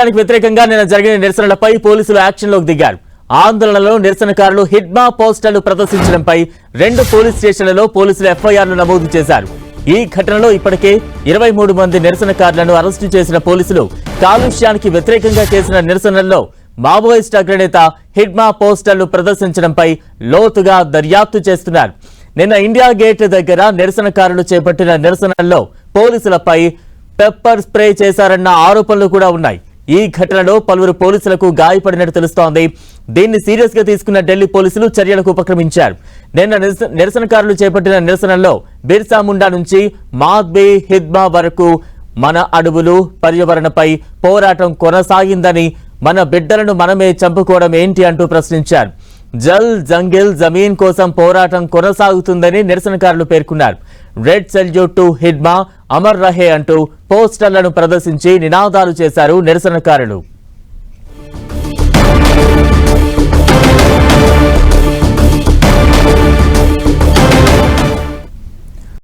దానికి వ్యతిరేకంగా నిన్న జరిగిన నిరసనలపై పోలీసులు యాక్షన్లోకి దిగారు. ఆందోళనలో నిరసనకారులు హిడ్మా పోస్టర్లు ప్రదర్శించడంపై 2 పోలీస్ స్టేషన్లలో పోలీసులు ఎఫ్ఐఆర్లు నమోదు చేశారు. ఈ ఘటనలో ఇప్పటికే 23 మంది నిరసనకారులను అరెస్టు చేసిన పోలీసులు కాలుష్యానికి వ్యతిరేకంగా చేసిన నిరసనల్లో మావోయిస్ట్ అగ్రనేత హిడ్మా పోస్టర్లు ప్రదర్శించడంపై లోతుగా దర్యాప్తు చేస్తున్నారు. నిన్న ఇండియా గేట్ దగ్గర నిరసనకారులు చేపట్టిన నిరసనల్లో పోలీసులపై పెప్పర్ స్ప్రే చేశారన్న ఆరోపణలు కూడా ఉన్నాయి. ఈ ఘటనలో పలువురు పోలీసులకు గాయపడినట్టు తెలుస్తోంది. దీన్ని సీరియస్ గా తీసుకున్న ఢిల్లీ పోలీసులు చర్యలకు ఉపక్రమించారు. నిన్న నిరసనకారులు చేపట్టిన నిరసనల్లో బిర్సా ముండా నుంచి మాద్బీ హిడ్మా వరకు మన అడవులు పర్యావరణపై పోరాటం కొనసాగిందని, మన బిడ్డలను మనమే చంపుకోవడం ఏంటి అంటూ ప్రశ్నించారు. జల్ జంగిల్ జమీన్ కోసం పోరాటం కొనసాగుతుందని నిరసనకారులు పేర్కొన్నారు. రెడ్ సెల్యూట్ టు హిడ్మా, అమర్ రహే అంటూ పోస్టర్లను ప్రదర్శించి నినాదాలు చేశారు నిరసనకారులు.